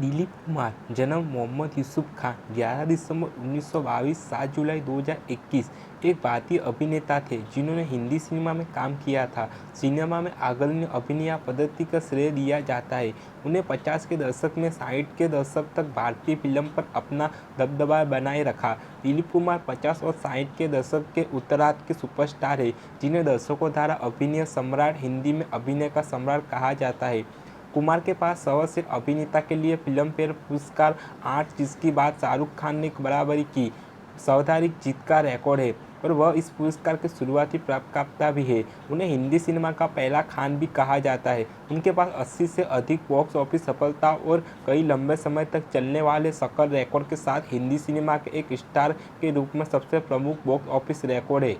दिलीप कुमार जन्म मोहम्मद यूसुफ खान 11 दिसंबर 1922 7 जुलाई 2021 एक भारतीय अभिनेता थे जिन्होंने हिंदी सिनेमा में काम किया था। सिनेमा में अग्रणी अभिनय पद्धति का श्रेय दिया जाता है। उन्हें 50 के दशक में 60 के दशक तक भारतीय फिल्म पर अपना दबदबा बनाए रखा। दिलीप कुमार 50 और 60 के दशक के उत्तरार्ध के सुपरस्टार हैं, जिन्हें दर्शकों द्वारा अभिनय सम्राट, हिंदी में अभिनय का सम्राट कहा जाता है। कुमार के पास सर्वश्रेष्ठ अभिनेता के लिए फिल्म फेयर पुरस्कार 8, जिसकी बात शाहरुख खान ने बराबरी की सर्वाधिक जीत का रिकॉर्ड है और वह इस पुरस्कार के शुरुआती प्राप्तकर्ता भी है। उन्हें हिंदी सिनेमा का पहला खान भी कहा जाता है। उनके पास 80 से अधिक बॉक्स ऑफिस सफलता और कई लंबे समय तक चलने वाले सकल रिकॉर्ड के साथ हिंदी सिनेमा के एक स्टार के रूप में सबसे प्रमुख बॉक्स ऑफिस रिकॉर्ड है।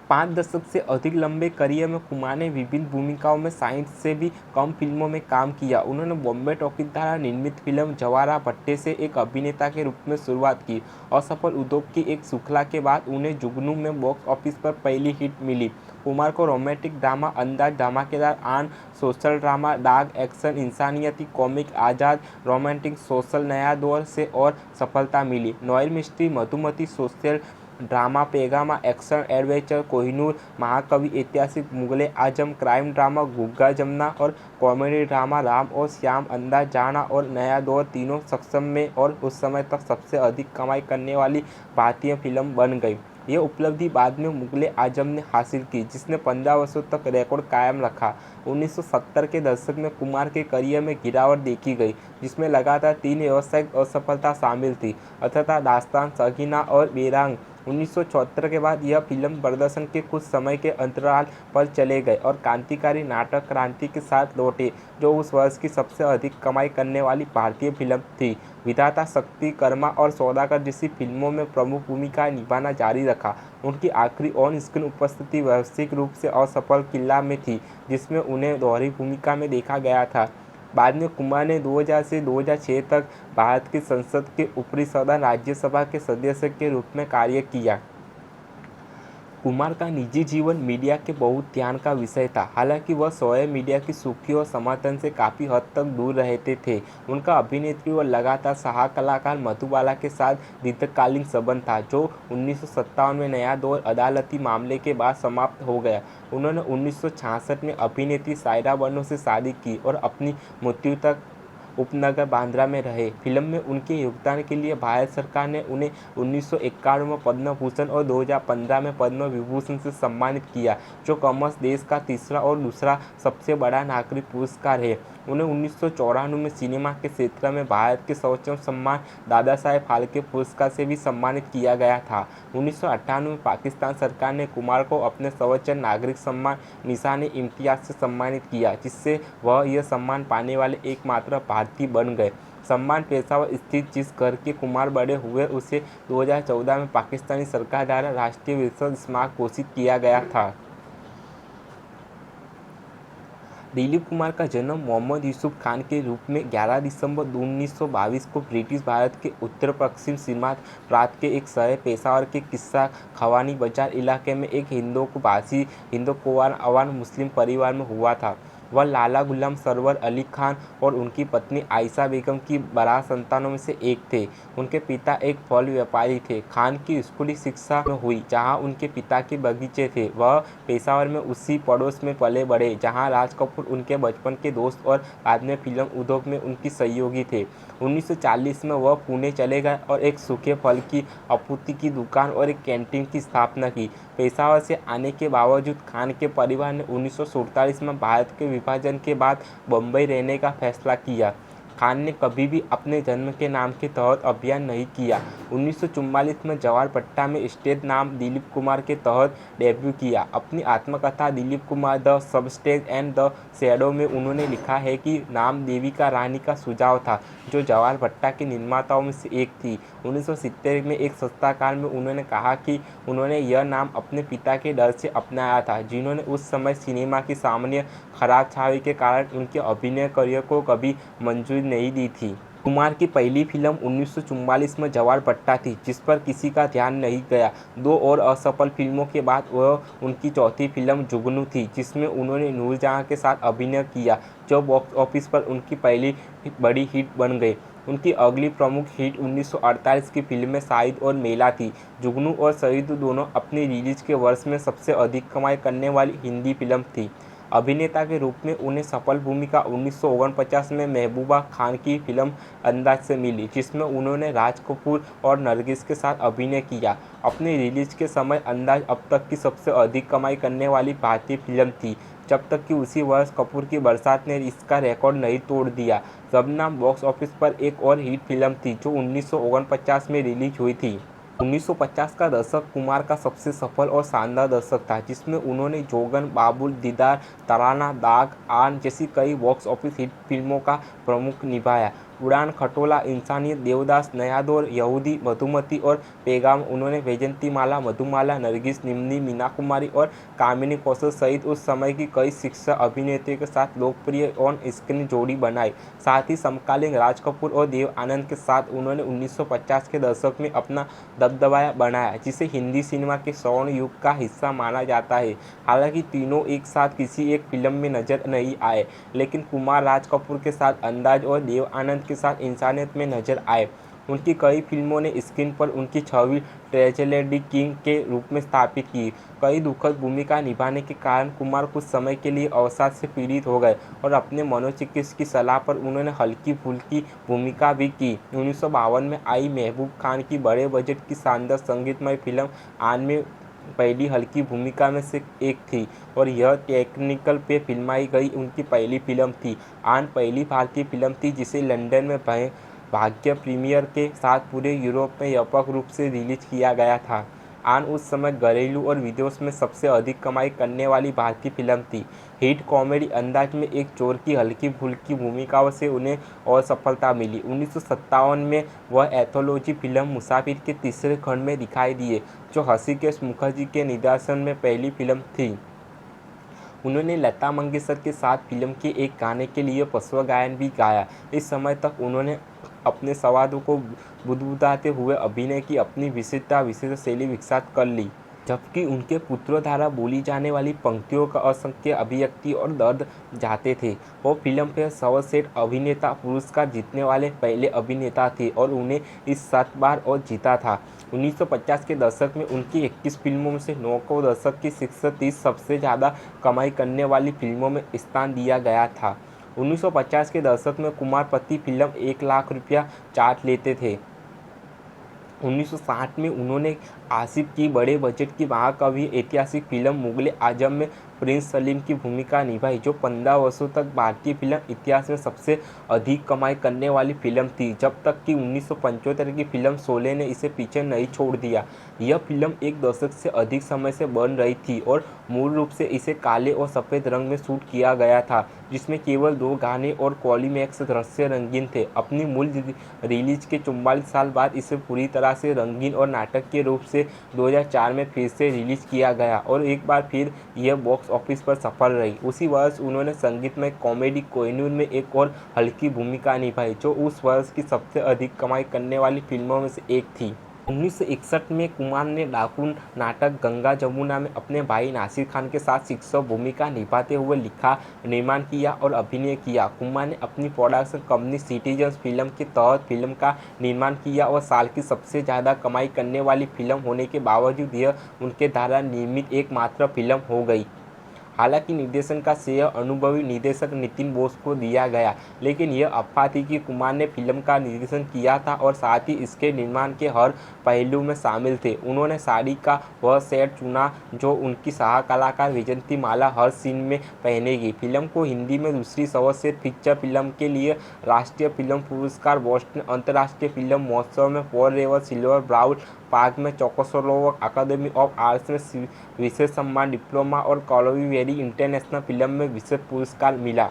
5 दशक से अधिक लंबे करियर में कुमार ने विभिन्न भूमिकाओं में 60 से भी कम फिल्मों में काम किया। उन्होंने बॉम्बे टॉकीज द्वारा निर्मित फिल्म जवारा भट्टे से एक अभिनेता के रूप में शुरुआत की। असफल उद्योग की एक श्रृंखला के बाद उन्हें जुगनू में बॉक्स ऑफिस पर पहली हिट मिली। कुमार को रोमांटिक ड्रामा अंदाज, धमाकेदार आन, सोशल ड्रामा डार्क, एक्शन, इंसानियती comic Azaad, romantic social Naya Daur से और सफलता मिली। नॉयल मिस्ट्री, मधुमती सोशल ड्रामा पैगामा, एक्शन एडवेंचर कोहिनूर, महाकवि, ऐतिहासिक मुगले आजम, क्राइम ड्रामा गुग्गा जमुना और कॉमेडी ड्रामा राम और श्याम, अंदाज जाना और नया दौर तीनों सक्षम में और उस समय तक सबसे अधिक कमाई करने वाली भारतीय फिल्म बन गई। यह उपलब्धि बाद में मुगले आजम ने हासिल की, जिसने 15 वर्षों तक रिकॉर्ड कायम रखा। 1970 के दशक में कुमार के करियर में गिरावट देखी गई, जिसमें लगातार 3 व्यावसायिक असफलता शामिल थी, अर्थात दास्तान, सगीना और बेरंग। 1974 के बाद यह फिल्म प्रदर्शन के कुछ समय के अंतराल पर चले गए और क्रांतिकारी नाटक क्रांति के साथ लौटे, जो उस वर्ष की सबसे अधिक कमाई करने वाली भारतीय फिल्म थी। विधाता, शक्ति, कर्मा और सौदागर जैसी फिल्मों में प्रमुख भूमिकाएं निभाना जारी रखा। उनकी आखिरी ऑन स्क्रीन उपस्थिति व्यावसायिक रूप से असफल किला में थी, जिसमें उन्हें दोहरी भूमिका में देखा गया था। बाद में कुमार ने 2000 से 2006 तक भारत की संसद के ऊपरी सदन राज्यसभा के सदस्य के रूप में कार्य किया। कुमार का निजी जीवन मीडिया के बहुत ध्यान का विषय था। हालांकि वह स्वयं मीडिया की सुर्खियों और समर्थन से काफ़ी हद तक दूर रहते थे। उनका अभिनेत्री और लगातार सह कलाकार मधुबाला के साथ दीर्घकालीन संबंध था, जो 1957 में नया दौर अदालती मामले के बाद समाप्त हो गया। उन्होंने 1966 में अभिनेत्री सायरा बानो से शादी की और अपनी मृत्यु तक उपनगर बांद्रा में रहे। फिल्म में उनके योगदान के लिए भारत सरकार ने उन्हें 1991 में पद्म भूषण और 2015 में पद्म विभूषण से सम्मानित किया, जो क्रमशः देश का तीसरा और दूसरा सबसे बड़ा नागरिक पुरस्कार है। उन्हें 1994 में सिनेमा के क्षेत्र में भारत के सर्वोच्च सम्मान दादा साहेब फाल्के पुरस्कार से भी सम्मानित किया गया था। 1998 में पाकिस्तान सरकार ने कुमार को अपने सर्वोच्च नागरिक सम्मान निशान-ए-इम्तियाज से सम्मानित किया, जिससे वह यह सम्मान पाने वाले एकमात्र भारतीय बन गए। सम्मान पेशावर स्थित जिस घर के कुमार बड़े हुए उसे 2014 में पाकिस्तानी सरकार द्वारा राष्ट्रीय विरासत स्मारक घोषित किया गया था। दिलीप कुमार का जन्म मोहम्मद यूसुफ खान के रूप में 11 दिसंबर 1922 को ब्रिटिश भारत के उत्तर पश्चिम सीमांत प्रांत के एक शहर पेशावर के किस्सा खवानी बाजार इलाके में एक हिंदू भाषी हिंदू अवान मुस्लिम परिवार में हुआ था। वह लाला गुलाम सरवर अली खान और उनकी पत्नी आयशा बेगम की 12 संतानों में से एक थे। उनके पिता एक फल व्यापारी थे। खान की स्कूली शिक्षा में हुई जहां उनके पिता के बगीचे थे। वह पेशावर में उसी पड़ोस में पले बढ़े जहां राज कपूर उनके बचपन के दोस्त और बाद में फिल्म उद्योग में उनकी सहयोगी थे। 1940 में वह पुणे चले गए और एक सूखे फल की आपूर्ति की दुकान और एक कैंटीन की स्थापना की। पेशावर से आने के बावजूद खान के परिवार ने 1947 में भारत के विभाजन के बाद बम्बई रहने का फैसला किया। खान ने कभी भी अपने जन्म के नाम के तहत अभिनय नहीं किया। 1944 में जवार भट्टा में स्टेज नाम दिलीप कुमार के तहत डेब्यू किया। अपनी आत्मकथा Dilip Kumar the substance and the shadow में उन्होंने लिखा है कि नाम देविका रानी का सुझाव था, जो जवार भट्टा के निर्माताओं में से एक थी। 1970 में एक साक्षात्कार में उन्होंने कहा कि उन्होंने यह नाम अपने पिता के डर से अपनाया था, जिन्होंने उस समय सिनेमा की सामान्य खराब छवि के कारण उनके अभिनय करियर को कभी मंजूरी नहीं दी थी। कुमार की पहली फिल्म 1944 में जवारपट्टा थी, जिस पर किसी का ध्यान नहीं गया। 2 और असफल फिल्मों के बाद वह उनकी चौथी फिल्म जुगनू थी, जिसमें उन्होंने नूरजहां के साथ अभिनय किया, जो बॉक्स ऑफिस पर उनकी पहली बड़ी हिट बन गई। उनकी अगली प्रमुख हिट 1948 की फिल्में शहीद और मेला थी। जुगनू और शहीद दोनों अपनी रिलीज के वर्ष में सबसे अधिक कमाई करने वाली हिंदी फिल्म थी। अभिनेता के रूप में उन्हें सफल भूमिका 1949 में महबूबा खान की फिल्म अंदाज से मिली, जिसमें उन्होंने राज कपूर और नरगिस के साथ अभिनय किया। अपनी रिलीज के समय अंदाज अब तक की सबसे अधिक कमाई करने वाली भारतीय फिल्म थी, जब तक कि उसी वर्ष कपूर की बरसात ने इसका रिकॉर्ड नहीं तोड़ दिया। शबनम बॉक्स ऑफिस पर एक और हिट फिल्म थी, जो 1949 में रिलीज हुई थी। 1950 का दशक कुमार का सबसे सफल और शानदार दशक था, जिसमें उन्होंने जोगन, बाबुल, दीदार, तराना, दाग, आन जैसी कई बॉक्स ऑफिस हिट फिल्मों का प्रमुख निभाया। उड़ान, खटोला, इंसानियत, देवदास, नया दौर, यहूदी, मधुमती और पैगाम उन्होंने वैजयंतीमाला, मधुमाला, नरगिस, निम्नी, मीना कुमारी और कामिनी कौशल सहित उस समय की कई शीर्ष अभिनेत्रियों के साथ लोकप्रिय ऑन स्क्रीन जोड़ी बनाई। साथ ही समकालीन राज कपूर और देव आनंद के साथ उन्होंने 1950 के दशक में अपना दबदबा बनाया, जिसे हिंदी सिनेमा के स्वर्ण युग का हिस्सा माना जाता है। हालांकि तीनों एक साथ किसी एक फिल्म में नजर नहीं आए, लेकिन कुमार राज कपूर के साथ अंदाज और देव आनंद के साथ इंसानियत में नजर आए। उनकी कई फिल्मों ने स्क्रीन पर उनकी छवि ट्रेजेडी किंग के रूप में स्थापित की। कई दुखद भूमिका निभाने के कारण कुमार कुछ समय के लिए अवसाद से पीड़ित हो गए और अपने मनोचिकित्सक की सलाह पर उन्होंने हल्की फुल्की भूमिका भी की। 1952 में आई महबूब खान की बड़े बजट की शानदार संगीतमय फिल्म आन में पहली हल्की भूमिका में से एक थी और यह टेक्निकल पे फिल्माई गई उनकी पहली फिल्म थी। आन पहली भारतीय फिल्म थी जिसे लंदन में भाग्य प्रीमियर के साथ पूरे यूरोप में व्यापक रूप से रिलीज किया गया था। आन उस समय घरेलू और विदेश में सबसे अधिक कमाई करने वाली भारतीय फिल्म थी। हिट कॉमेडी अंदाज में एक चोर की हल्की फुल्की भूमिकाओं से उन्हें और सफलता मिली। 1957 में वह एथोलॉजी फिल्म मुसाफिर के तीसरे खंड में दिखाई दिए, जो हृषिकेश मुखर्जी के निर्देशन में पहली फिल्म थी। उन्होंने लता मंगेशकर के साथ फिल्म के एक गाने के लिए पश्व गायन भी गाया। इस समय तक उन्होंने अपने संवादों को बुदबुदाते हुए अभिनय की अपनी विशिष्ट शैली विकसित कर ली, जबकि उनके पुत्रों द्वारा बोली जाने वाली पंक्तियों का असंख्य अभिव्यक्ति और दर्द जाते थे। वो फिल्मफेयर सर्वश्रेष्ठ अभिनेता पुरस्कार जीतने वाले पहले अभिनेता थे और उन्हें इस 7 बार और जीता था। 1950 के दशक में उनकी 21 फिल्मों में से 9 को दशक की शीर्ष 30 सबसे ज़्यादा कमाई करने वाली फिल्मों में स्थान दिया गया था। 1950 के दशक में कुमार प्रति फिल्म 1 लाख रुपया चार्ट लेते थे। 1960 में उन्होंने आसिफ की बड़े बजट की महाकाव्य ऐतिहासिक फिल्म मुगले आजम में प्रिंस सलीम की भूमिका निभाई, जो 15 वर्षों तक भारतीय फिल्म इतिहास में सबसे अधिक कमाई करने वाली फिल्म थी, जब तक कि 1975 की फिल्म शोले ने इसे पीछे नहीं छोड़ दिया। यह फिल्म एक दशक से अधिक समय से बन रही थी और मूल रूप से इसे काले और सफ़ेद रंग में शूट किया गया था, जिसमें केवल 2 गाने और क्लाइमैक्स दृश्य रंगीन थे। अपनी मूल रिलीज के 44 साल बाद इसे पूरी तरह से रंगीन और नाटक के रूप से 2004 में फिर से रिलीज किया गया और एक बार फिर यह बॉक्स ऑफिस पर सफल रही। उसी वर्ष उन्होंने संगीतमय कॉमेडी कोहिनूर में एक और हल्की भूमिका निभाई, जो उस वर्ष की सबसे अधिक कमाई करने वाली फिल्मों में से एक थी। 1961 में कुमार ने डाकू नाटक गंगा जमुना में अपने भाई नासिर खान के साथ शीर्ष भूमिका निभाते हुए लिखा, निर्माण किया और अभिनय किया। कुमार ने अपनी प्रोडक्शन कंपनी सिटीजन्स फिल्म के तहत फिल्म का निर्माण किया और साल की सबसे ज़्यादा कमाई करने वाली फिल्म होने के बावजूद यह उनके द्वारा निर्मित एकमात्र फिल्म हो गई। हालांकि निर्देशन का श्रेय अनुभवी निर्देशक नितिन बोस को दिया गया, लेकिन यह अफवाह थी कि कुमार ने फिल्म का निर्देशन किया था और साथ ही इसके निर्माण के हर पहलू में शामिल थे। उन्होंने साड़ी का वह सेट चुना जो उनकी सह कलाकार वैजयंतीमाला हर सीन में पहनेगी। फिल्म को हिंदी में दूसरी सर्वश्रेष्ठ फीचर फिल्म के लिए राष्ट्रीय फिल्म पुरस्कार, बोस्टन अंतर्राष्ट्रीय फिल्म महोत्सव में फॉरएवर सिल्वर ब्राउन पार्क में चेकोस्लोवाक अकादमी ऑफ आर्ट्स में विशेष सम्मान, डिप्लोमा और कॉलोवी वेरी इंटरनेशनल फिल्म में विशेष पुरस्कार मिला।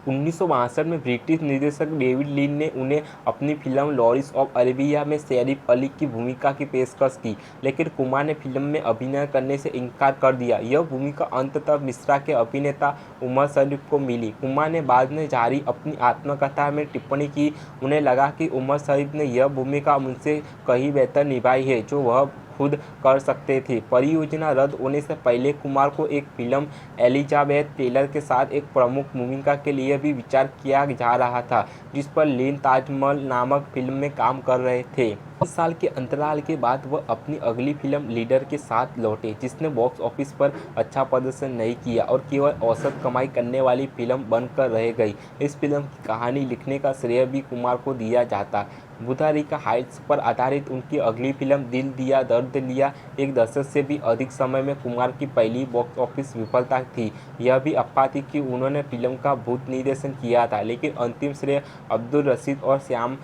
1962 में ब्रिटिश निर्देशक डेविड लीन ने उन्हें अपनी फिल्म लॉरेंस ऑफ अरेबिया में शेरिफ अली की भूमिका की पेशकश की, लेकिन कुमार ने फिल्म में अभिनय करने से इनकार कर दिया। यह भूमिका अंततः मिस्र के अभिनेता उमर शरीफ को मिली। कुमार ने बाद में जारी अपनी आत्मकथा में टिप्पणी की, उन्हें लगा कि उमर शरीफ ने यह भूमिका मुझसे कहीं बेहतर निभाई है जो वह खुद कर सकते थे। परियोजना रद्द होने से पहले कुमार को एक फिल्म एलिजाबेथ टेलर के साथ एक प्रमुख भूमिका के लिए भी विचार किया जा रहा था, जिस पर लीन ताजमहल नामक फिल्म में काम कर रहे थे। 10 साल के अंतराल के बाद वह अपनी अगली फिल्म लीडर के साथ लौटे, जिसने बॉक्स ऑफिस पर अच्छा प्रदर्शन नहीं किया और केवल औसत कमाई करने वाली फिल्म बनकर रह गई। इस फिल्म की कहानी लिखने का श्रेय भी कुमार को दिया जाता। बुधारिका हाइट्स पर आधारित उनकी अगली फिल्म दिल दिया दर्द लिया एक दशक से भी अधिक समय में कुमार की पहली बॉक्स ऑफिस विफलता थी। यह भी अफवाह थी कि उन्होंने फिल्म का भूत निर्देशन किया था, लेकिन अंतिम श्रेय अब्दुल रशीद और श्याम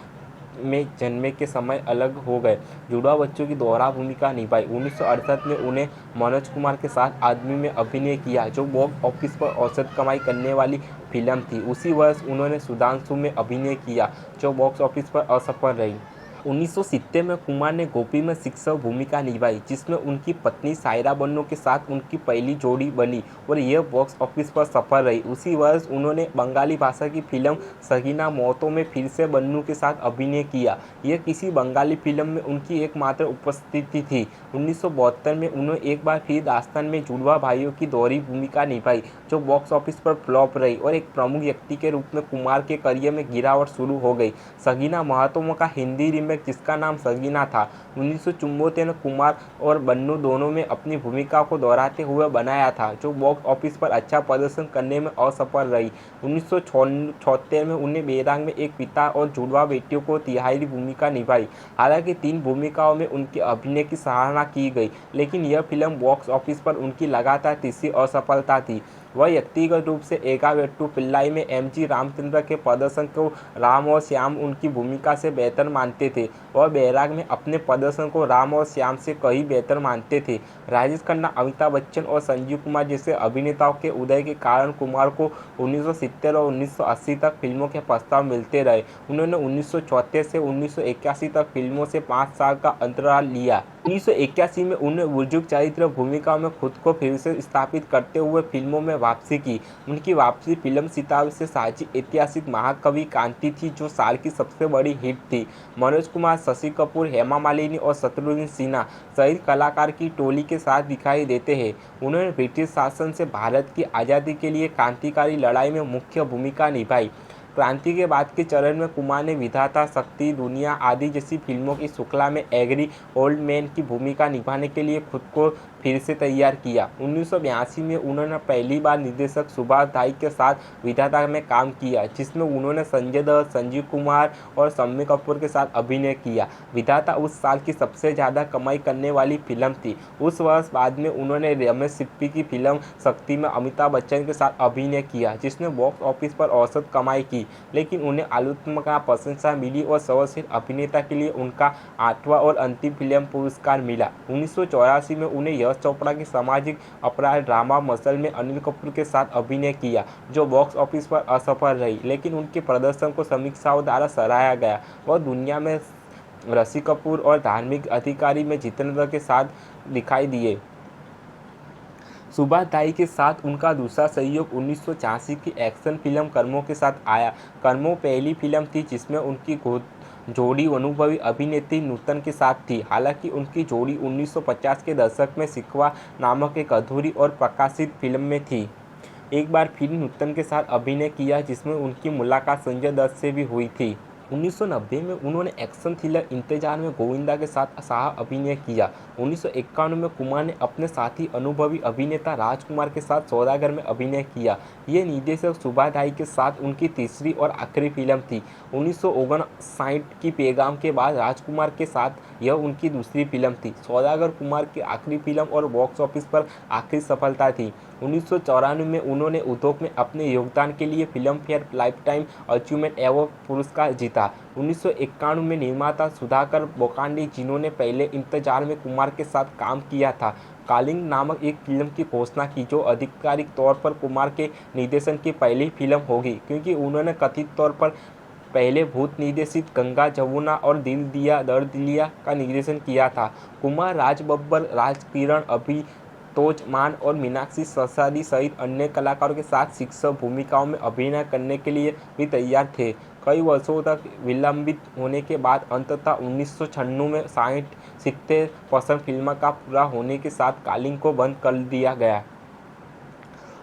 में जन्मे के समय अलग हो गए। जुड़वा बच्चों की दोहरा भूमिका निभाई। 1968 में उन्हें मनोज कुमार के साथ आदमी में अभिनय किया, जो बॉक्स ऑफिस पर औसत कमाई करने वाली फिल्म थी। उसी वर्ष उन्होंने सुधांशु में अभिनय किया, जो बॉक्स ऑफिस पर असफल रही। 1970 में कुमार ने गोपी में शिक्षक भूमिका निभाई, जिसमें उनकी पत्नी सायरा बन्नू के साथ उनकी पहली जोड़ी बनी और यह बॉक्स ऑफिस पर सफल रही। उसी वर्ष उन्होंने बंगाली भाषा की फिल्म सगीना मौतों में फिर से बन्नू के साथ अभिनय किया। यह किसी बंगाली फिल्म में उनकी एकमात्र उपस्थिति थी। 1972 में उन्होंने एक बार फिर दास्तान में जुड़वा भाइयों की दोहरी भूमिका निभाई, जो बॉक्स ऑफिस पर फ्लॉप रही और एक प्रमुख व्यक्ति के रूप में कुमार के करियर में गिरावट शुरू हो गई। सगीना मौतों का हिंदी रीमेक जिसका नाम सगीना था, 1974 में कुमार और बन्नू दोनों में अपनी भूमिका को दोहराते हुए बनाया था, जो बॉक्स ऑफिस पर अच्छा प्रदर्शन करने में असफल रही। 1976 में उन्हें बैराग में एक पिता और जुड़वा बेटियों को तिहाई भूमिका निभाई। हालांकि 3 भूमिकाओं में उनके अभिनय की सराहना की गई, लेकिन यह फिल्म बॉक्स ऑफिस पर उनकी लगातार तीसरी असफलता थी। वह व्यक्तिगत रूप से एगावेट्टू पिल्लाई में एमजी रामचंद्र के प्रदर्शन को राम और श्याम उनकी भूमिका से बेहतर मानते थे। वह बैराग में अपने प्रदर्शन को राम और श्याम से कहीं बेहतर मानते थे। राजेश खन्ना, अमिताभ बच्चन और संजीव कुमार जैसे अभिनेताओं के उदय के कारण कुमार को 1970 और 1980 तक फिल्मों के प्रस्ताव मिलते रहे। उन्होंने 1974 से 1981 तक फिल्मों से 5 साल का अंतराल लिया। 1981 में उन्हें बुजुर्ग चरित्र भूमिका में खुद को फिर से स्थापित करते हुए फिल्मों में वापसी की। उनकी वापसी फिल्म सितारों से साझी ऐतिहासिक महाकवि क्रांति थी, जो साल की सबसे बड़ी हिट थी। मनोज कुमार, शशि कपूर, हेमा मालिनी और शत्रुघ्न सिन्हा सहित कलाकार की टोली के साथ दिखाई देते हैं। उन्होंने ब्रिटिश शासन से भारत की आज़ादी के लिए क्रांतिकारी लड़ाई में मुख्य भूमिका निभाई। क्रांति के बाद के चरण में कुमार ने विधाता, शक्ति, दुनिया आदि जैसी फिल्मों की श्रृंखला में एग्री ओल्ड मैन की भूमिका निभाने के लिए खुद को फिर से तैयार किया। 1982 में उन्होंने पहली बार निर्देशक सुभाष घई के साथ विधाता में काम किया, जिसमें उन्होंने संजय दत्त, संजीव कुमार और शम्मी कपूर के साथ अभिनय किया। विधाता उस साल की सबसे ज़्यादा कमाई करने वाली फिल्म थी। उस वर्ष बाद में उन्होंने रमेश सिप्पी की फिल्म शक्ति में अमिताभ बच्चन के साथ अभिनय किया, जिसने बॉक्स ऑफिस पर औसत कमाई की, लेकिन उन्हें आलोचना प्रशंसा मिली और सर्वश्रेष्ठ अभिनेता के लिए उनका 8वां और अंतिम फिल्म पुरस्कार मिला। 1984 में उन्हें यश चोपड़ा की सामाजिक अपराध ड्रामा मसल में अनिल कपूर के साथ अभिनय किया, जो बॉक्स ऑफिस पर असफल रही, लेकिन उनके प्रदर्शन को समीक्षाओं द्वारा सराहा गया। वह दुनिया में ऋषि कपूर और धार्मिक अधिकारी में जितेंद्र के साथ दिखाई दिए। सुभाष घई के साथ उनका दूसरा सहयोग 1986 की एक्शन फिल्म कर्मों के साथ आया। कर्मों पहली फिल्म थी जिसमें उनकी जोड़ी अनुभवी अभिनेत्री नूतन के साथ थी। हालांकि उनकी जोड़ी 1950 के दशक में शिकवा नामक एक अधूरी और प्रकाशित फिल्म में थी। एक बार फिर नूतन के साथ अभिनय किया, जिसमें उनकी मुलाकात संजय दत्त से भी हुई थी। 1990 में उन्होंने एक्शन थ्रिलर इंतजार में गोविंदा के साथ सह अभिनय किया। 1951 में कुमार ने अपने साथी अनुभवी अभिनेता राजकुमार के साथ सौदागर में अभिनय किया। ये निर्देशक सुभाष घई के साथ उनकी तीसरी और आखिरी फिल्म थी। 1959 की पैगाम के बाद राजकुमार के साथ यह उनकी दूसरी फिल्म थी। सौदागर कुमार की आखिरी फिल्म और बॉक्स ऑफिस पर आखिरी सफलता थी। 1994 में उन्होंने उद्योग में अपने योगदान के लिए film fair lifetime achievement award पुरस्कार जीता। 1991 में निर्माता सुधाकर बोकांडी, जिन्होंने पहले इंतजार में कुमार के साथ काम किया था, कलिंग नामक एक फिल्म की घोषणा की, जो आधिकारिक तौर पर कुमार के निर्देशन की पहली फिल्म होगी, क्योंकि उन्होंने कथित तौर पर पहले भूत निर्देशित गंगा जमुना और दिल दिया दर्द लिया का निर्देशन किया था। कुमार राज बब्बर, राज किरण, अभितोष मान और मीनाक्षी ससादी सहित अन्य कलाकारों के साथ शीर्षक भूमिकाओं में अभिनय करने के लिए भी तैयार थे। कई वर्षों तक विलंबित होने के बाद अंततः 1996 में 60-70% फिल्म का पूरा होने के साथ कलिंग को बंद कर दिया गया।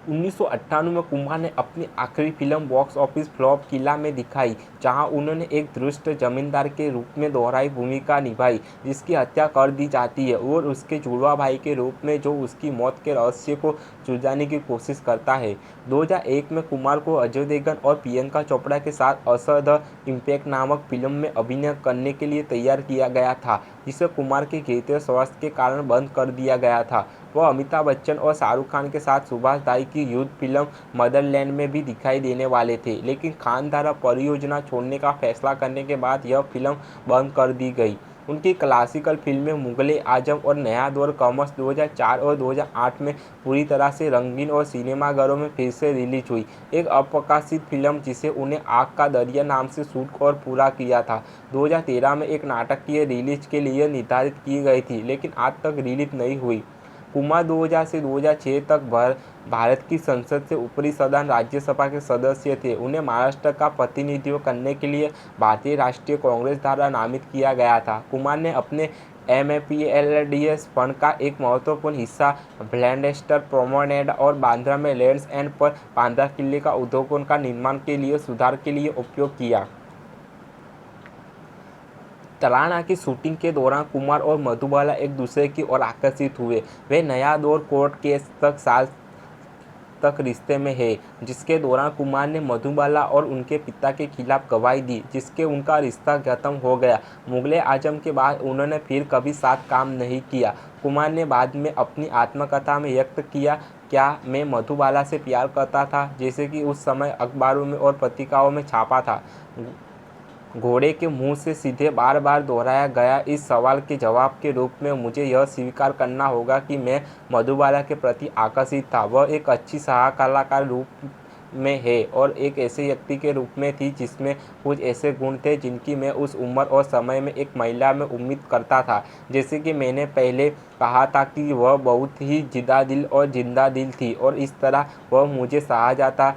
1998 में कुमार ने अपनी आखिरी फिल्म बॉक्स ऑफिस फ्लॉप किला में दिखाई, जहां उन्होंने एक दुष्ट जमींदार के रूप में दोहराई भूमिका निभाई, जिसकी हत्या कर दी जाती है, और उसके जुड़वा भाई के रूप में, जो उसकी मौत के रहस्य को सुलझाने की कोशिश करता है। 2001 में कुमार को अजय देवगन और प्रियंका चोपड़ा के साथ असर द इम्पैक्ट नामक फिल्म में अभिनय करने के लिए तैयार किया गया था, जिसे कुमार के गिरते स्वास्थ्य के कारण बंद कर दिया गया था। वह अमिताभ बच्चन और शाहरुख खान के साथ सुभाष घई की युद्ध फिल्म मदरलैंड में भी दिखाई देने वाले थे, लेकिन खान द्वारा परियोजना छोड़ने का फैसला करने के बाद यह फिल्म बंद कर दी गई। उनकी क्लासिकल फिल्में मुगले आजम और नया दौर कमर्स 2004 और 2008 में पूरी तरह से रंगीन और सिनेमाघरों में फिर से रिलीज हुई। एक अप्रकाशित फिल्म जिसे उन्हें आग का दरिया नाम से शूट और पूरा किया था, 2013 में एक नाटकीय रिलीज के लिए निर्धारित की गई थी, लेकिन आज तक रिलीज नहीं हुई। कुमार 2000 से 2006 तक भारत की संसद से ऊपरी सदन राज्यसभा के सदस्य थे। उन्हें महाराष्ट्र का प्रतिनिधित्व करने के लिए भारतीय राष्ट्रीय कांग्रेस द्वारा नामित किया गया था। कुमार ने अपने MAPLDS फंड का एक महत्वपूर्ण हिस्सा ब्लैंडेस्टर प्रोमेनेड और बांद्रा में लैंड्स एंड पर बांद्रा किले का उद्यानों का निर्माण के लिए सुधार के लिए उपयोग किया। तराना की शूटिंग के दौरान कुमार और मधुबाला एक दूसरे की ओर आकर्षित हुए। वे नया दौर कोर्ट केस तक साल तक रिश्ते में है, जिसके दौरान कुमार ने मधुबाला और उनके पिता के खिलाफ गवाही दी, जिसके उनका रिश्ता खत्म हो गया। मुगले आजम के बाद उन्होंने फिर कभी साथ काम नहीं किया। कुमार ने बाद में अपनी आत्मकथा में व्यक्त किया, क्या मैं मधुबाला से प्यार करता था, जैसे कि उस समय अखबारों में और पत्रिकाओं में छापा था। घोड़े के मुंह से सीधे बार बार दोहराया गया इस सवाल के जवाब के रूप में मुझे यह स्वीकार करना होगा कि मैं मधुबाला के प्रति आकर्षित था। वह एक अच्छी सह कलाकार रूप में है और एक ऐसे व्यक्ति के रूप में थी जिसमें कुछ ऐसे गुण थे जिनकी मैं उस उम्र और समय में एक महिला में उम्मीद करता था। जैसे कि मैंने पहले कहा था कि वह बहुत ही जिद्दादिल और जिंदा दिल थी, और इस तरह वह मुझे शाहजादा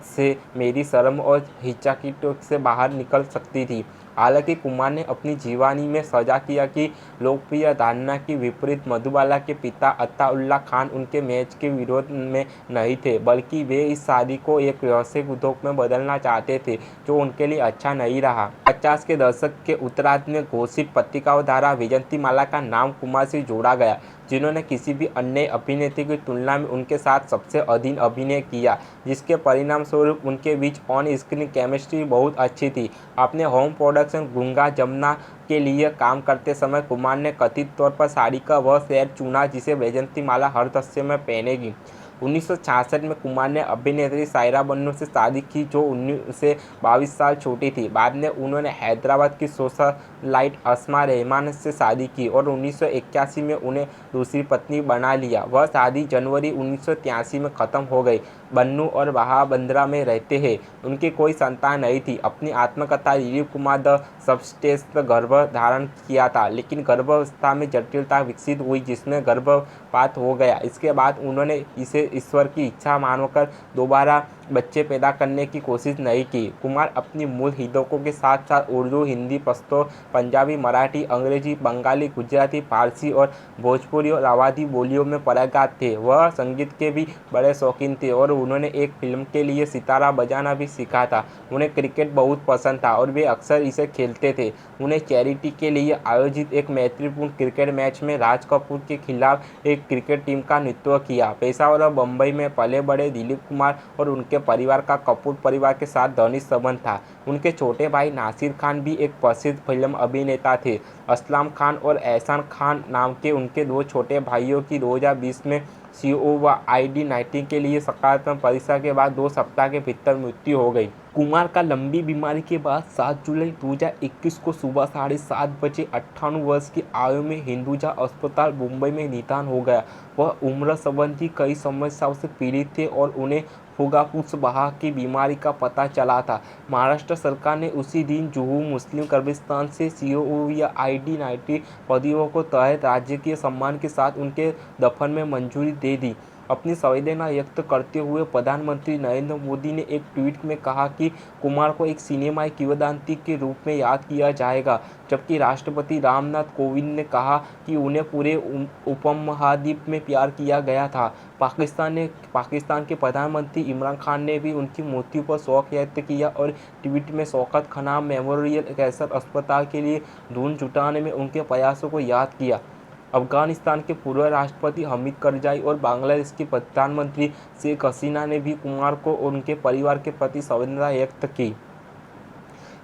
से मेरी शर्म और हिचकिचाहट से बाहर निकल सकती थी। हालांकि कुमार ने अपनी जीवनी में साझा किया कि लोकप्रिय धारणा के विपरीत मधुबाला के पिता अताउल्लाह खान उनके मैच के विरोध में नहीं थे, बल्कि वे इस शादी को एक व्यावसायिक उद्योग में बदलना चाहते थे, जो उनके लिए अच्छा नहीं रहा। 50 के दशक के उत्तरार्ध में घोषित पत्रिकाओं द्वारा वैजयंतीमाला का नाम कुमार से जोड़ा गया, जिन्होंने किसी भी अन्य अभिनेत्री की तुलना में उनके साथ सबसे अधिक अभिनय किया, जिसके परिणामस्वरूप उनके बीच ऑन स्क्रीन केमिस्ट्री बहुत अच्छी थी। अपने होम प्रोडक्शन गंगा जमुना के लिए काम करते समय कुमार ने कथित तौर पर साड़ी का वह सेट चुना जिसे वैजयंतीमाला हर दृश्य में पहनेगी। 1966 में कुमार ने अभिनेत्री सायरा बन्नू से शादी की, जो उनसे 22 साल छोटी थी। बाद में उन्होंने हैदराबाद की सोशलाइट अस्मा रहमान से शादी की और 1981 में उन्हें दूसरी पत्नी बना लिया। वह शादी जनवरी 1983 में ख़त्म हो गई। बन्नू और बांद्रा में रहते हैं। उनकी कोई संतान नहीं थी। अपनी आत्मकथा दिलीप कुमार द सबस्टेंस गर्भ धारण किया था, लेकिन गर्भावस्था में जटिलता विकसित हुई जिसमें गर्भपात हो गया। इसके बाद उन्होंने इसे ईश्वर की इच्छा मानकर दोबारा बच्चे पैदा करने की कोशिश नहीं की। कुमार अपनी मूल हिंदुओं के साथ साथ उर्दू, हिंदी, पश्तो, पंजाबी, मराठी, अंग्रेजी, बंगाली, गुजराती, फारसी और भोजपुरी और अवधी बोलियों में पारंगत थे। वह संगीत के भी बड़े शौकीन थे और उन्होंने एक फिल्म के लिए सितारा बजाना भी सीखा था। उन्हें क्रिकेट बहुत पसंद था और वे अक्सर इसे खेलते थे। उन्हें चैरिटी के लिए आयोजित एक महत्वपूर्ण क्रिकेट मैच में राज कपूर के खिलाफ एक क्रिकेट टीम का नेतृत्व किया। पेशावर और बम्बई में पले बड़े दिलीप कुमार और उनके परिवार का कपूर परिवार के साथ घनिष्ठ संबंध था। उनके छोटे भाई नासिर खान भी एक प्रसिद्ध फिल्म अभिनेता थे। असलम खान और एहसान खान नाम के उनके दो छोटे भाइयों की 2020 में COVID-19 के लिए सकारात्मक परीक्षा के बाद 2 सप्ताह के भीतर मृत्यु हो गई। कुमार का लंबी बीमारी के बाद 7 जुलाई 2021 को सुबह 7:30 बजे 58 वर्ष की आयु में हिंदुजा अस्पताल मुंबई में निधन हो गया। वह उम्र संबंधी कई समस्याओं से पीड़ित थे और उन्हें फुफ्फुस की बीमारी का पता चला था। महाराष्ट्र सरकार ने उसी दिन जुहू मुस्लिम कब्रिस्तान से COVID-19 बंदियों को तहत राजकीय सम्मान के साथ उनके दफन में मंजूरी दे दी। अपनी संवेदना व्यक्त करते हुए प्रधानमंत्री नरेंद्र मोदी ने एक ट्वीट में कहा कि कुमार को एक सिनेमाई किंवदंती के रूप में याद किया जाएगा, जबकि राष्ट्रपति रामनाथ कोविंद ने कहा कि उन्हें पूरे उपमहाद्वीप में प्यार किया गया था। पाकिस्तान के प्रधानमंत्री इमरान खान ने भी उनकी मृत्यु पर शोक व्यक्त किया और ट्वीट में शौकत खना मेमोरियल कैंसर अस्पताल के लिए धन जुटाने में उनके प्रयासों को याद किया। अफगानिस्तान के पूर्व राष्ट्रपति हामिद करज़ाई और बांग्लादेश की प्रधानमंत्री शेख हसीना ने भी कुमार को और उनके परिवार के प्रति संवेदना व्यक्त की।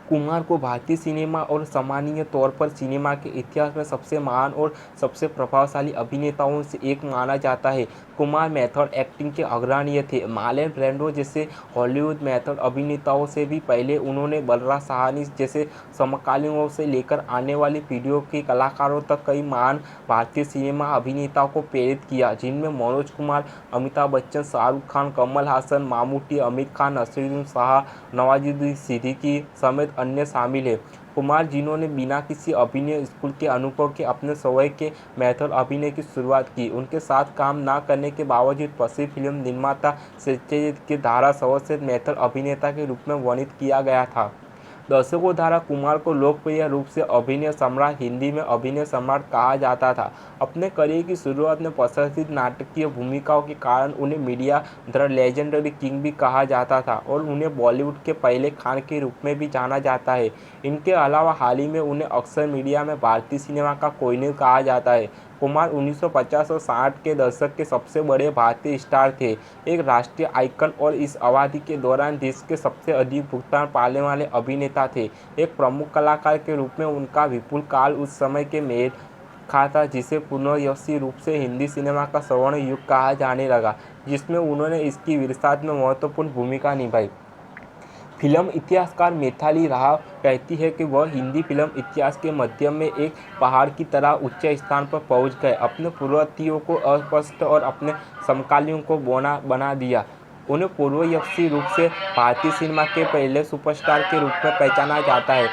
कुमार को भारतीय सिनेमा और सामान्य तौर पर सिनेमा के इतिहास में सबसे महान और सबसे प्रभावशाली अभिनेताओं से एक माना जाता है। कुमार मेथड एक्टिंग के अग्रणी थे। मार्लन ब्रैंडो जैसे हॉलीवुड मेथड अभिनेताओं से भी पहले उन्होंने बलराज साहनी जैसे समकालीनों से लेकर आने वाली पीढ़ियों के कलाकारों तक कई महान भारतीय सिनेमा अभिनेताओं को प्रेरित किया, जिनमें मनोज कुमार, अमिताभ बच्चन, शाहरुख खान, कमल हासन, मामूटी, आमिर खान, नसीरुद्दीन शाह, नवाजुद्दीन सिद्दीकी समेत अन्य शामिल हैं। कुमार, जिन्होंने बिना किसी अभिनय स्कूल के अनुभव के अपने स्वयं के मेथड अभिनय की शुरुआत की, उनके साथ काम न करने के बावजूद प्रसिद्ध फिल्म निर्माता सत्यजीत के द्वारा सर्वश्रेष्ठ मेथड अभिनेता के रूप में वर्णित किया गया था। दर्शकों द्वारा कुमार को लोकप्रिय रूप से अभिनय सम्राट, हिंदी में अभिनय सम्राट कहा जाता था। अपने करियर की शुरुआत में प्रशंसित नाटकीय भूमिकाओं के कारण उन्हें मीडिया द लेजेंडरी किंग भी कहा जाता था और उन्हें बॉलीवुड के पहले खान के रूप में भी जाना जाता है। इनके अलावा हाल ही में उन्हें अक्सर मीडिया में भारतीय सिनेमा का कोहिनूर कहा जाता है। कुमार 1950 और 60 के दशक के सबसे बड़े भारतीय स्टार थे, एक राष्ट्रीय आइकन और इस अवधि के दौरान देश के सबसे अधिक भुगतान पाने वाले अभिनेता थे। एक प्रमुख कलाकार के रूप में उनका विपुल काल उस समय के मेल खाता जिसे पुनर्वसी रूप से हिंदी सिनेमा का स्वर्ण युग कहा जाने लगा, जिसमें उन्होंने इसकी विरासत में महत्वपूर्ण भूमिका निभाई। फिल्म इतिहासकार मिताली राव कहती है कि वह हिंदी फिल्म इतिहास के मध्य में एक पहाड़ की तरह उच्च स्थान पर पहुंच गए, अपने पूर्ववर्तियों को अस्पष्ट और अपने समकालीनों को बना दिया। उन्हें पूर्ववसी रूप से भारतीय सिनेमा के पहले सुपरस्टार के रूप में पहचाना जाता है।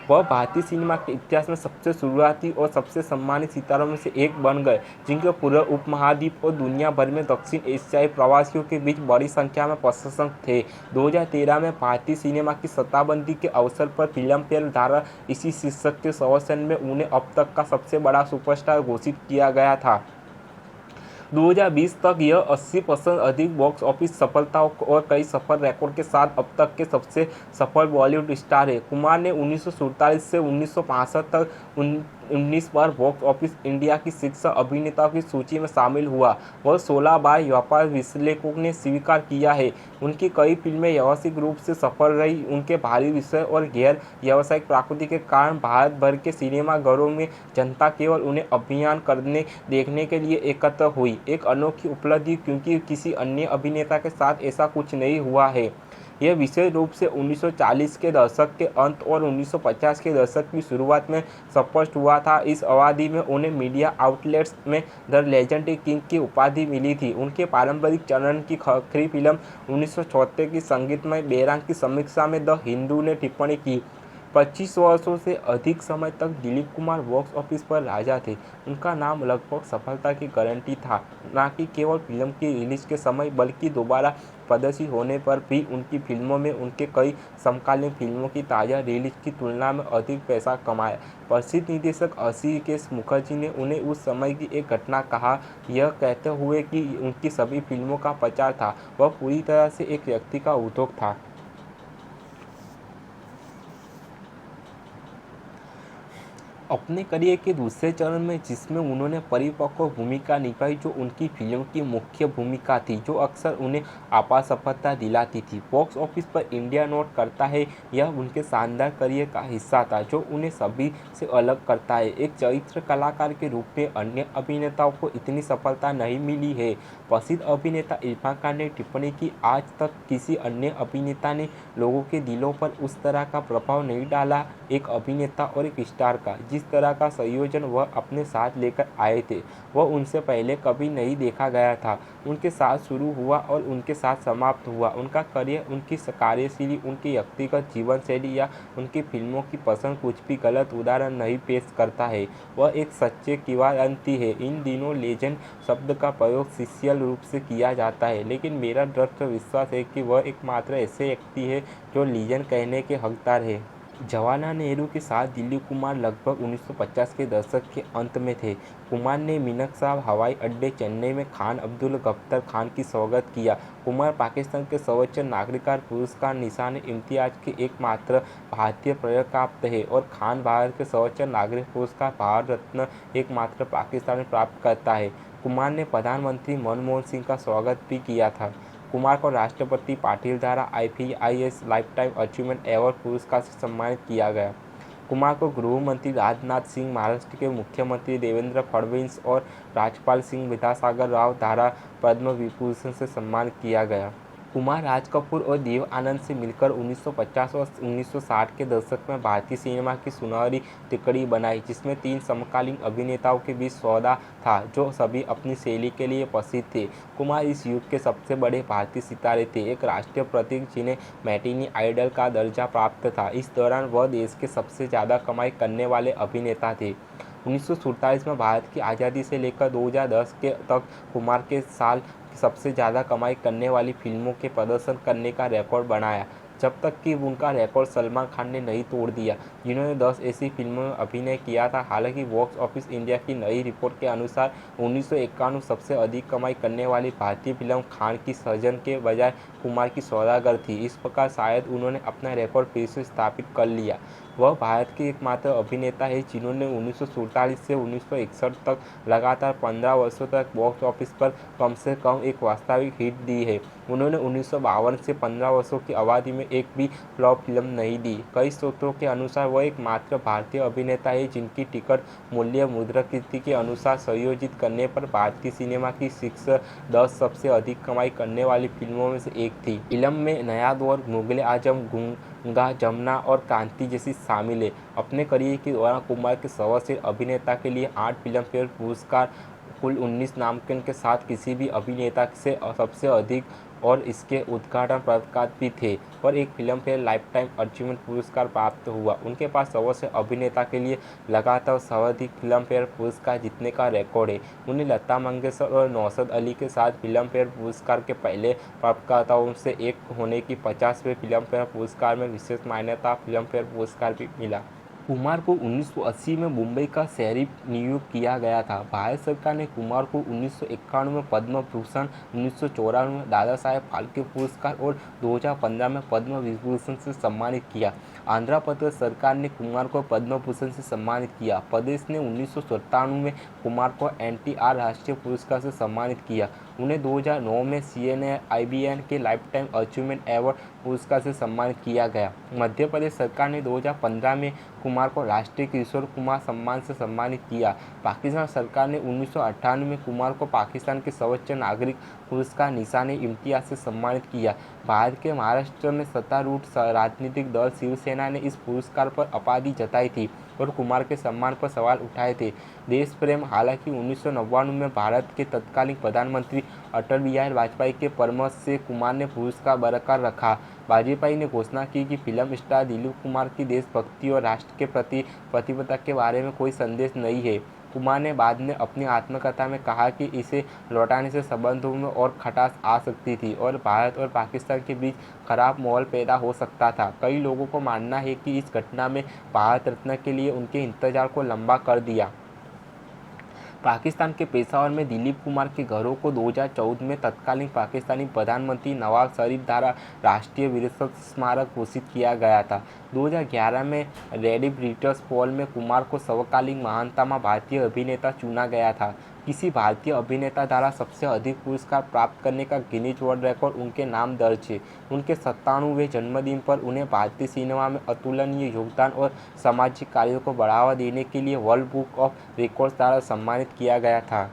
वह भारतीय सिनेमा के इतिहास में सबसे शुरुआती और सबसे सम्मानित सितारों में से एक बन गए, जिनके पूरे उपमहाद्वीप और दुनिया भर में दक्षिण एशियाई प्रवासियों के बीच बड़ी संख्या में प्रशंसक थे। 2013 में भारतीय सिनेमा की शताब्दी के अवसर पर फिल्मफेयर द्वारा इसी शीर्षक के सर्वेक्षण में उन्हें अब तक का सबसे बड़ा सुपरस्टार घोषित किया गया था। 2020 तक यह 80% अधिक बॉक्स ऑफिस सफलताओं और कई सफल रिकॉर्ड के साथ अब तक के सबसे सफल बॉलीवुड स्टार है। कुमार ने 1947 से 1965 तक 19 बार बॉक्स ऑफिस इंडिया की शीर्ष अभिनेताओं की सूची में शामिल हुआ। वह 16 बार व्यापार विश्लेषकों ने स्वीकार किया है। उनकी कई फिल्में व्यावसायिक रूप से सफल रही। उनके भारी विषय और गैर व्यावसायिक प्रकृति के कारण भारत भर के सिनेमाघरों में जनता केवल उन्हें अभिनय देखने के लिए एकत्र हुई, एक अनोखी उपलब्धि क्योंकि किसी अन्य अभिनेता के साथ ऐसा कुछ नहीं हुआ है। यह विशेष रूप से 1940 के दशक के अंत और 1950 के दशक की शुरुआत में स्पष्ट हुआ था। इस अवधि में उन्हें मीडिया आउटलेट्स में द लेजेंडरी किंग की उपाधि मिली थी। उनके पारंपरिक चरण की आखिरी फिल्म 1976 की संगीतमय बैराग की समीक्षा में द हिंदू ने टिप्पणी की, 25 वर्षों से अधिक समय तक दिलीप कुमार बॉक्स ऑफिस पर राजा थे। उनका नाम लगभग सफलता की गारंटी था, न कि केवल फिल्म की रिलीज के समय बल्कि दोबारा प्रदर्शित होने पर भी। उनकी फिल्मों में उनके कई समकालीन फिल्मों की ताज़ा रिलीज की तुलना में अधिक पैसा कमाया। प्रसिद्ध निर्देशक ऋषिकेश मुखर्जी ने उन्हें उस समय की एक घटना कहा, यह कहते हुए कि उनकी सभी फिल्मों का प्रचार था, वह पूरी तरह से एक व्यक्ति का उद्योग था। अपने करियर के दूसरे चरण में, जिसमें उन्होंने परिपक्व भूमिका निभाई, जो उनकी फिल्म की मुख्य भूमिका थी, जो अक्सर उन्हें आपात सफलता दिलाती थी। बॉक्स ऑफिस पर इंडिया नोट करता है, यह उनके शानदार करियर का हिस्सा था, जो उन्हें सभी से अलग करता है। एक चरित्र कलाकार के रूप में अन्य अभिनेताओं को इतनी सफलता नहीं मिली है। प्रसिद्ध अभिनेता इरफान खान ने टिप्पणी की, आज तक किसी अन्य अभिनेता ने लोगों के दिलों पर उस तरह का प्रभाव नहीं डाला, एक अभिनेता और एक स्टार का। जिस तरह का संयोजन वह अपने साथ लेकर आए थे, वह उनसे पहले कभी नहीं देखा गया था। उनके साथ शुरू हुआ और उनके साथ समाप्त हुआ। उनका करियर, उनकी कार्यशैली, उनकी व्यक्तिगत जीवन शैली या उनकी फिल्मों की पसंद कुछ भी गलत उदाहरण नहीं पेश करता है। वह एक सच्चे किंवदंती है। इन दिनों लेजेंड शब्द का प्रयोग शिष्यल रूप से किया जाता है, लेकिन मेरा दृढ़ विश्वास है कि वह एकमात्र ऐसे व्यक्ति है जो लीजेंड कहने के हकदार है। जवाहरलाल नेहरू के साथ दिलीप कुमार लगभग 1950 के दशक के अंत में थे। कुमार ने मीनाक्षी हवाई अड्डे चेन्नई में खान अब्दुल गफ्फार खान की स्वागत किया। कुमार पाकिस्तान के सर्वोच्च नागरिक पुरस्कार निशान-ए-इम्तियाज के एकमात्र भारतीय प्राप्त है और खान भारत के सर्वोच्च नागरिक पुरस्कार भारत रत्न एकमात्र पाकिस्तानी प्राप्त करता है। कुमार ने प्रधानमंत्री मनमोहन सिंह का स्वागत भी किया था। कुमार को राष्ट्रपति पाटिल द्वारा IPIS लाइफटाइम अचीवमेंट अवार्ड पुरस्कार से सम्मानित किया गया। कुमार को गृह मंत्री राजनाथ सिंह, महाराष्ट्र के मुख्यमंत्री देवेंद्र फडणवीस और राज्यपाल सिंह विद्यासागर राव द्वारा पद्म विभूषण से सम्मानित किया गया। कुमार राज कपूर और देव आनंद से मिलकर 1950 और 1960 के दशक में भारतीय सिनेमा की सुनहरी तिकड़ी बनाई, जिसमें तीन समकालीन अभिनेताओं के बीच सौदा था, जो सभी अपनी शैली के लिए प्रसिद्ध थे। कुमार इस युग के सबसे बड़े भारतीय सितारे थे, एक राष्ट्रीय प्रतीक जिन्हें मैटिनी आइडल का दर्जा प्राप्त था। इस दौरान वह देश के सबसे ज़्यादा कमाई करने वाले अभिनेता थे। 1947 में भारत की आज़ादी से लेकर 2010 के तक कुमार के साल सबसे ज़्यादा कमाई करने वाली फिल्मों के प्रदर्शन करने का रिकॉर्ड बनाया, जब तक कि उनका रिकॉर्ड सलमान खान ने नहीं तोड़ दिया, जिन्होंने 10 ऐसी फिल्मों में अभिनय किया था। हालांकि बॉक्स ऑफिस इंडिया की नई रिपोर्ट के अनुसार 1991 सबसे अधिक कमाई करने वाली भारतीय फिल्म खान की सजन के बजाय कुमार की सौदागर थी। इस प्रकार शायद उन्होंने अपना रिकॉर्ड फिर से स्थापित कर लिया। वह भारत के एकमात्र अभिनेता है जिन्होंने 1947 से 1961 तक लगातार 15 वर्षों तक बॉक्स ऑफिस पर कम से कम एक वास्तविक हिट दी है। उन्होंने 1952 से 15 वर्षों की अवधि में एक भी फ्लॉप फिल्म नहीं दी। कई स्रोतों के अनुसार वह एकमात्र भारतीय अभिनेता है जिनकी टिकट मूल्य मुद्रास्फीति के अनुसार संयोजित करने पर भारतीय सिनेमा की शीर्ष 10 सबसे अधिक कमाई करने वाली फिल्मों में से एक थी। फिल्म में नया दौर, मुगल आजम, गंगा जमुना और क्रांति जैसी शामिल है। अपने करियर के दौरान कुमार के सर्वश्रेष्ठ अभिनेता के लिए 8 फिल्म फेयर पुरस्कार, कुल 19 नामांकन के साथ किसी भी अभिनेता से सबसे अधिक और इसके उद्घाटन पदक भी थे, और एक फिल्म फेयर लाइफटाइम अचीवमेंट पुरस्कार प्राप्त हुआ। उनके पास सर्वश्रेष्ठ अभिनेता के लिए लगातार सर्वाधिक फिल्म फेयर पुरस्कार जीतने का रिकॉर्ड है। उन्हें लता मंगेशकर और नौशाद अली के साथ फिल्म फेयर पुरस्कार के पहले प्राप्तकर्ताओं से एक होने की 50वें फिल्म फेयर पुरस्कार में विशेष मान्यता फिल्म फेयर पुरस्कार भी मिला। कुमार को 1980 में मुंबई का शरीफ नियुक्त किया गया था। भारत सरकार ने कुमार को 1991 में पद्म भूषण, 1994 में दादा साहेब फाल्के पुरस्कार और 2015 में पद्म विभूषण से सम्मानित किया। आंध्र प्रदेश सरकार ने कुमार को पद्म भूषण से सम्मानित किया। प्रदेश ने 1997 में कुमार को NTR राष्ट्रीय पुरस्कार से सम्मानित किया। उन्हें 2009 में CNIBN के लाइफटाइम अचीवमेंट अवार्ड पुरस्कार से सम्मानित किया गया। मध्य प्रदेश सरकार ने 2015 में कुमार को राष्ट्रीय किशोर कुमार सम्मान से सम्मानित किया। पाकिस्तान सरकार ने 1998 में कुमार को पाकिस्तान के सर्वोच्च नागरिक पुरस्कार निशान-ए-इम्तियाज से सम्मानित किया। भारत के महाराष्ट्र में सत्तारूढ़ राजनीतिक दल शिवसेना ने इस पुरस्कार पर आपत्ति जताई थी और कुमार के सम्मान पर सवाल उठाए थे। देश प्रेम। हालांकि 1999 में भारत के तत्कालीन प्रधानमंत्री अटल बिहारी वाजपेयी के परामर्श से कुमार ने पुरस्कार बरकरार रखा। वाजपेयी ने घोषणा की कि फिल्म स्टार दिलीप कुमार की देशभक्ति और राष्ट्र के प्रति प्रतिबद्धता के बारे में कोई संदेश नहीं है। कुमार ने बाद में अपनी आत्मकथा में कहा कि इसे लौटाने से संबंधों में और खटास आ सकती थी और भारत और पाकिस्तान के बीच खराब माहौल पैदा हो सकता था। कई लोगों को मानना है कि इस घटना में भारत रत्न के लिए उनके इंतजार को लंबा कर दिया। पाकिस्तान के पेशावर में दिलीप कुमार के घरों को 2014 में तत्कालीन पाकिस्तानी प्रधानमंत्री नवाज शरीफ द्वारा राष्ट्रीय विरासत स्मारक घोषित किया गया था। 2011 में रेडिफ रिटर्स पोल में कुमार को सर्वकालीन महानतम भारतीय अभिनेता चुना गया था। किसी भारतीय अभिनेता द्वारा सबसे अधिक पुरस्कार प्राप्त करने का गिनीज वर्ल्ड रिकॉर्ड उनके नाम दर्ज है। उनके 97वें जन्मदिन पर उन्हें भारतीय सिनेमा में अतुलनीय योगदान और सामाजिक कार्यों को बढ़ावा देने के लिए वर्ल्ड बुक ऑफ रिकॉर्ड्स द्वारा सम्मानित किया गया था।